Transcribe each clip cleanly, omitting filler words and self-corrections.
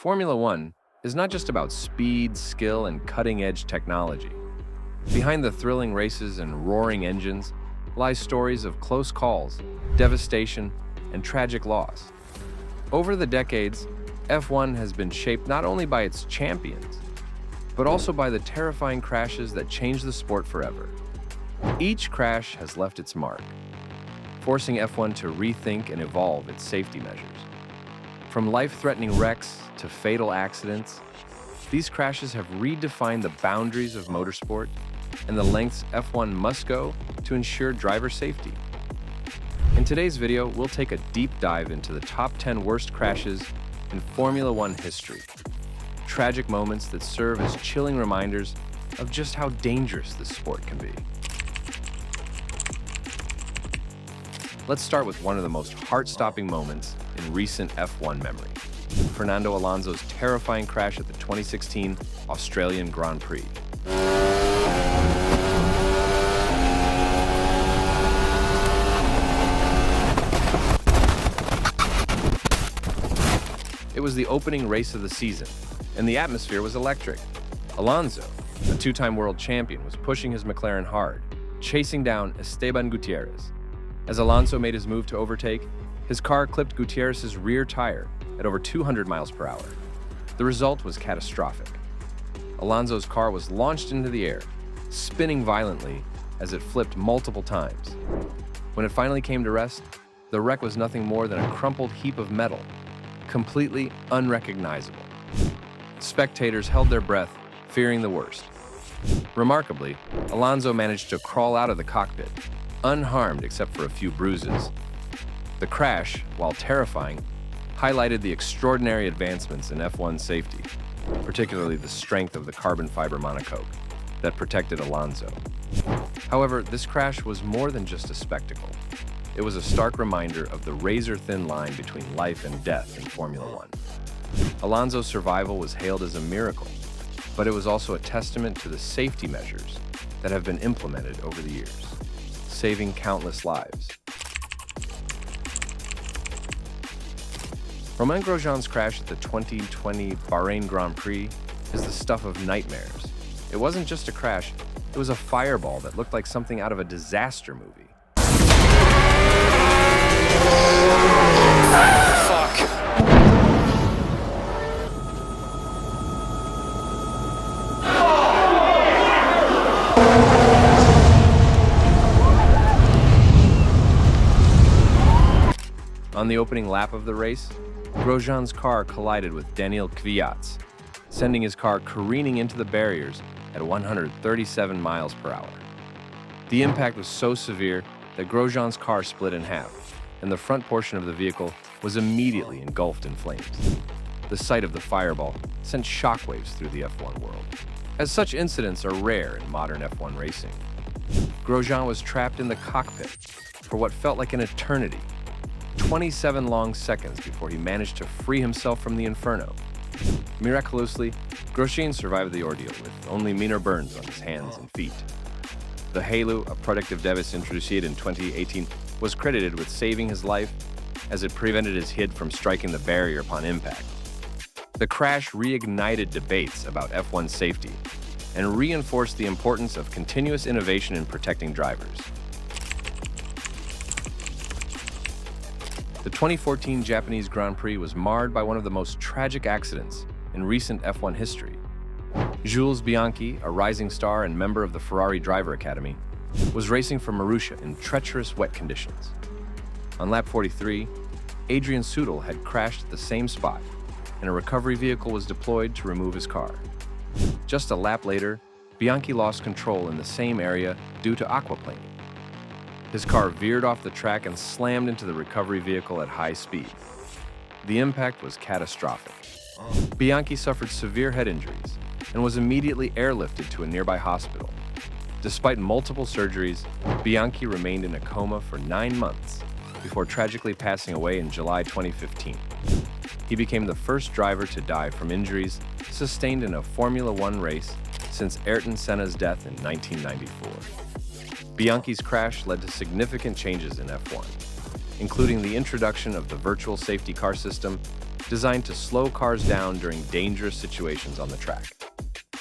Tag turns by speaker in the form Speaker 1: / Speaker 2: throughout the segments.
Speaker 1: Formula One is not just about speed, skill, and cutting-edge technology. Behind the thrilling races and roaring engines lie stories of close calls, devastation, and tragic loss. Over the decades, F1 has been shaped not only by its champions, but also by the terrifying crashes that changed the sport forever. Each crash has left its mark, forcing F1 to rethink and evolve its safety measures. From life-threatening wrecks to fatal accidents, these crashes have redefined the boundaries of motorsport and the lengths F1 must go to ensure driver safety. In today's video, we'll take a deep dive into the top 10 worst crashes in Formula One history. Tragic moments that serve as chilling reminders of just how dangerous this sport can be. Let's start with one of the most heart-stopping moments in recent F1 memory: Fernando Alonso's terrifying crash at the 2016 Australian Grand Prix. It was the opening race of the season, and the atmosphere was electric. Alonso, a two-time world champion, was pushing his McLaren hard, chasing down Esteban Gutierrez. As Alonso made his move to overtake, his car clipped Gutierrez's rear tire at over 200 miles per hour. The result was catastrophic. Alonso's car was launched into the air, spinning violently as it flipped multiple times. When it finally came to rest, the wreck was nothing more than a crumpled heap of metal, completely unrecognizable. Spectators held their breath, fearing the worst. Remarkably, Alonso managed to crawl out of the cockpit, unharmed except for a few bruises. The crash, while terrifying, highlighted the extraordinary advancements in F1 safety, particularly the strength of the carbon fiber monocoque that protected Alonso. However, this crash was more than just a spectacle. It was a stark reminder of the razor-thin line between life and death in Formula One. Alonso's survival was hailed as a miracle, but it was also a testament to the safety measures that have been implemented over the years, saving countless lives. Romain Grosjean's crash at the 2020 Bahrain Grand Prix is the stuff of nightmares. It wasn't just a crash, it was a fireball that looked like something out of a disaster movie. On the opening lap of the race, Grosjean's car collided with Daniel Kvyat's, sending his car careening into the barriers at 137 miles per hour. The impact was so severe that Grosjean's car split in half, and the front portion of the vehicle was immediately engulfed in flames. The sight of the fireball sent shockwaves through the F1 world, as such incidents are rare in modern F1 racing. Grosjean was trapped in the cockpit for what felt like an eternity, 27 long seconds before he managed to free himself from the inferno. Miraculously, Grosjean survived the ordeal with only minor burns on his hands and feet. The halo, a protective device introduced in 2018, was credited with saving his life as it prevented his head from striking the barrier upon impact. The crash reignited debates about F1 safety and reinforced the importance of continuous innovation in protecting drivers. The 2014 Japanese Grand Prix was marred by one of the most tragic accidents in recent F1 history. Jules Bianchi, a rising star and member of the Ferrari Driver Academy, was racing for Marussia in treacherous wet conditions. On lap 43, Adrian Sutil had crashed at the same spot, and a recovery vehicle was deployed to remove his car. Just a lap later, Bianchi lost control in the same area due to aquaplaning. His car veered off the track and slammed into the recovery vehicle at high speed. The impact was catastrophic. Bianchi suffered severe head injuries and was immediately airlifted to a nearby hospital. Despite multiple surgeries, Bianchi remained in a coma for 9 months before tragically passing away in July 2015. He became the first driver to die from injuries sustained in a Formula One race since Ayrton Senna's death in 1994. Bianchi's crash led to significant changes in F1, including the introduction of the virtual safety car system designed to slow cars down during dangerous situations on the track.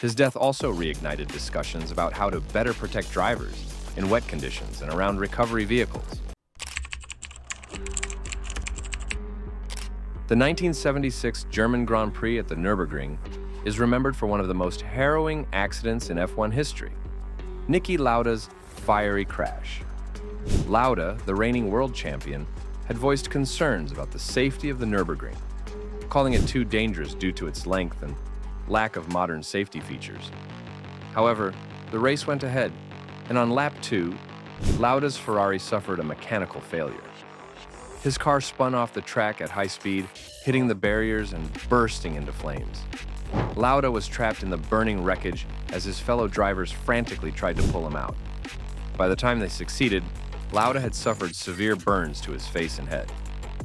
Speaker 1: His death also reignited discussions about how to better protect drivers in wet conditions and around recovery vehicles. The 1976 German Grand Prix at the Nürburgring is remembered for one of the most harrowing accidents in F1 history, Niki Lauda's fiery crash. Lauda, the reigning world champion, had voiced concerns about the safety of the Nürburgring, calling it too dangerous due to its length and lack of modern safety features. However, the race went ahead, and on lap 2, Lauda's Ferrari suffered a mechanical failure. His car spun off the track at high speed, hitting the barriers and bursting into flames. Lauda was trapped in the burning wreckage as his fellow drivers frantically tried to pull him out. By the time they succeeded, Lauda had suffered severe burns to his face and head,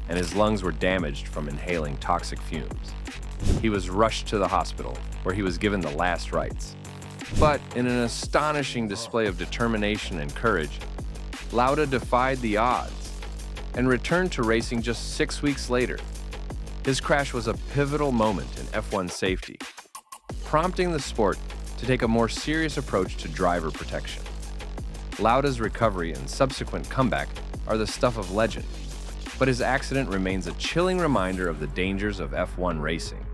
Speaker 1: and his lungs were damaged from inhaling toxic fumes. He was rushed to the hospital, where he was given the last rites. But in an astonishing display of determination and courage, Lauda defied the odds and returned to racing just 6 weeks later. His crash was a pivotal moment in F1 safety, prompting the sport to take a more serious approach to driver protection. Lauda's recovery and subsequent comeback are the stuff of legend, but his accident remains a chilling reminder of the dangers of F1 racing.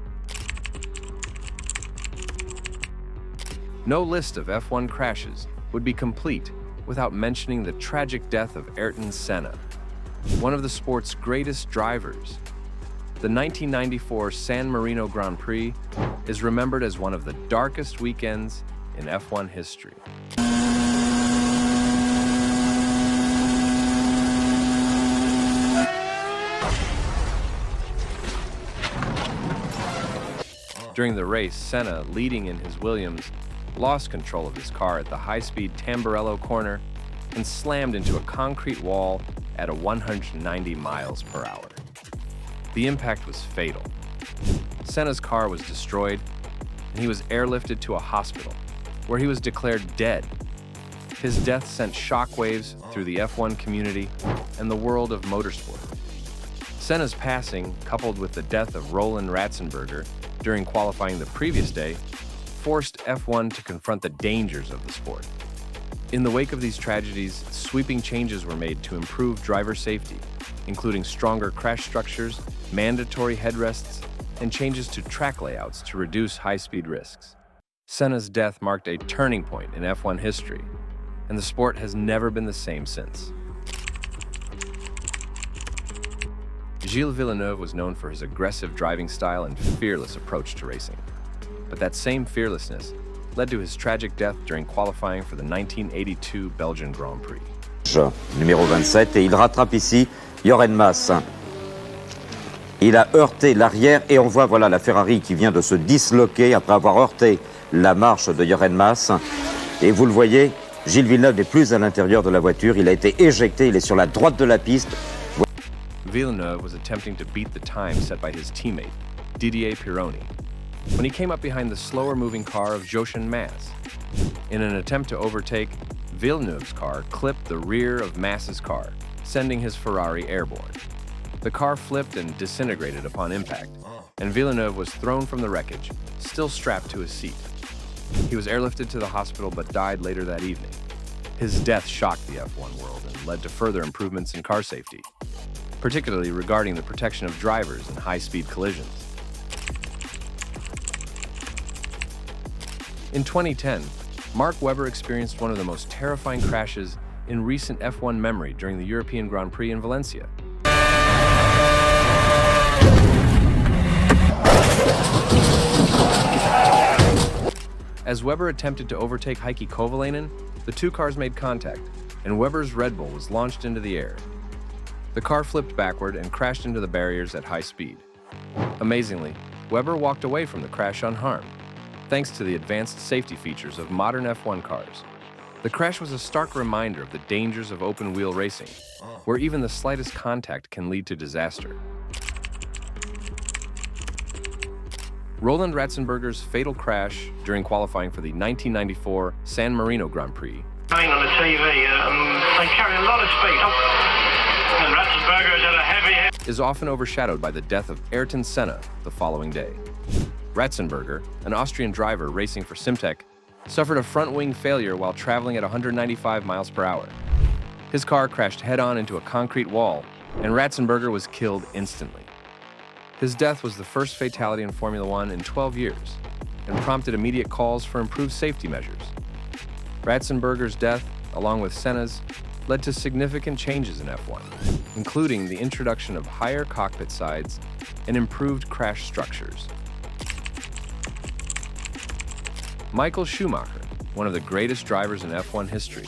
Speaker 1: No list of F1 crashes would be complete without mentioning the tragic death of Ayrton Senna, one of the sport's greatest drivers. The 1994 San Marino Grand Prix is remembered as one of the darkest weekends in F1 history. During the race, Senna, leading in his Williams, lost control of his car at the high-speed Tamburello corner and slammed into a concrete wall at 190 miles per hour. The impact was fatal. Senna's car was destroyed, and he was airlifted to a hospital, where he was declared dead. His death sent shockwaves through the F1 community and the world of motorsport. Senna's passing, coupled with the death of Roland Ratzenberger during qualifying the previous day, forced F1 to confront the dangers of the sport. In the wake of these tragedies, sweeping changes were made to improve driver safety, including stronger crash structures, mandatory headrests, and changes to track layouts to reduce high-speed risks. Senna's death marked a turning point in F1 history, and the sport has never been the same since. Gilles Villeneuve was known for his aggressive driving style and fearless approach to racing. But that same fearlessness led to his tragic death during qualifying for the 1982 Belgian Grand Prix.
Speaker 2: Numéro 27, et il rattrape ici Jochen Mass. Il a heurté l'arrière et on voit voilà la Ferrari qui vient de se disloquer après avoir heurté la marche de Jochen Mass. Et vous le voyez, Gilles Villeneuve n'est plus à l'intérieur de la voiture, il a été éjecté, il est sur la droite de la piste.
Speaker 1: Villeneuve was attempting to beat the time set by his teammate, Didier Pironi, when he came up behind the slower-moving car of Jochen Mass. In an attempt to overtake, Villeneuve's car clipped the rear of Mass's car, sending his Ferrari airborne. The car flipped and disintegrated upon impact, and Villeneuve was thrown from the wreckage, still strapped to his seat. He was airlifted to the hospital but died later that evening. His death shocked the F1 world and led to further improvements in car safety, particularly regarding the protection of drivers in high-speed collisions. In 2010, Mark Webber experienced one of the most terrifying crashes in recent F1 memory during the European Grand Prix in Valencia. As Webber attempted to overtake Heikki Kovalainen, the two cars made contact, and Webber's Red Bull was launched into the air. The car flipped backward and crashed into the barriers at high speed. Amazingly, Webber walked away from the crash unharmed, thanks to the advanced safety features of modern F1 cars. The crash was a stark reminder of the dangers of open-wheel racing, where even the slightest contact can lead to disaster. Roland Ratzenberger's fatal crash during qualifying for the 1994 San Marino Grand Prix
Speaker 3: On the TV, they carry a lot of speed. And Ratzenberger is at a heavy
Speaker 1: is often overshadowed by the death of Ayrton Senna the following day. Ratzenberger, an Austrian driver racing for Simtek, suffered a front wing failure while traveling at 195 miles per hour. His car crashed head-on into a concrete wall, and Ratzenberger was killed instantly. His death was the first fatality in Formula One in 12 years and prompted immediate calls for improved safety measures. Ratzenberger's death, along with Senna's, led to significant changes in F1, including the introduction of higher cockpit sides and improved crash structures. Michael Schumacher, one of the greatest drivers in F1 history,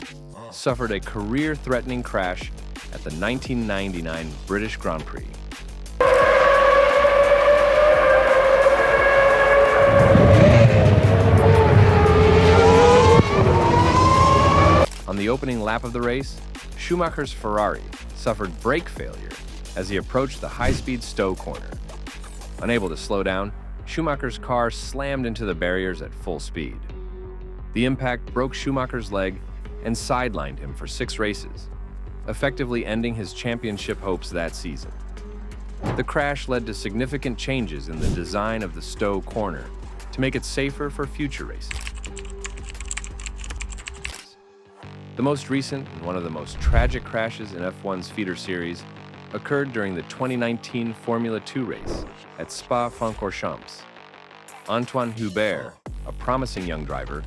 Speaker 1: suffered a career-threatening crash at the 1999 British Grand Prix. On the opening lap of the race, Schumacher's Ferrari suffered brake failure as he approached the high-speed Stowe corner. Unable to slow down, Schumacher's car slammed into the barriers at full speed. The impact broke Schumacher's leg and sidelined him for 6 races, effectively ending his championship hopes that season. The crash led to significant changes in the design of the Stowe corner to make it safer for future races. The most recent and one of the most tragic crashes in F1's feeder series occurred during the 2019 Formula 2 race at Spa-Francorchamps. Antoine Hubert, a promising young driver,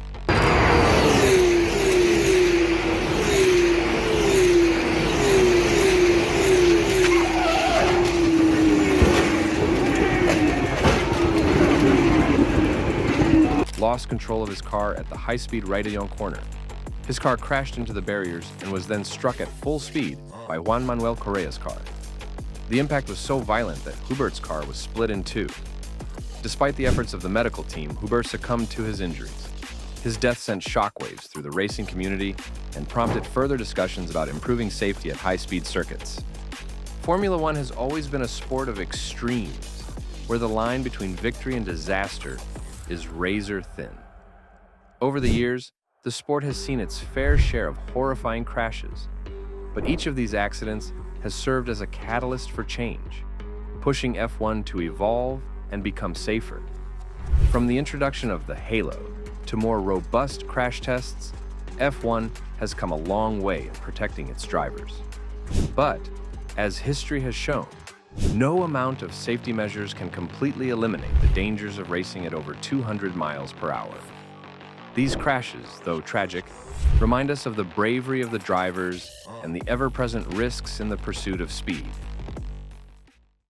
Speaker 1: lost control of his car at the high-speed Raidillon corner. His car crashed into the barriers and was then struck at full speed by Juan Manuel Correa's car. The impact was so violent that Hubert's car was split in two. Despite the efforts of the medical team, Hubert succumbed to his injuries. His death sent shockwaves through the racing community and prompted further discussions about improving safety at high-speed circuits. Formula One has always been a sport of extremes, where the line between victory and disaster is razor thin. Over the years, the sport has seen its fair share of horrifying crashes, but each of these accidents has served as a catalyst for change, pushing F1 to evolve and become safer. From the introduction of the halo to more robust crash tests, F1 has come a long way in protecting its drivers. But, as history has shown, no amount of safety measures can completely eliminate the dangers of racing at over 200 miles per hour. These crashes, though tragic, remind us of the bravery of the drivers and the ever-present risks in the pursuit of speed.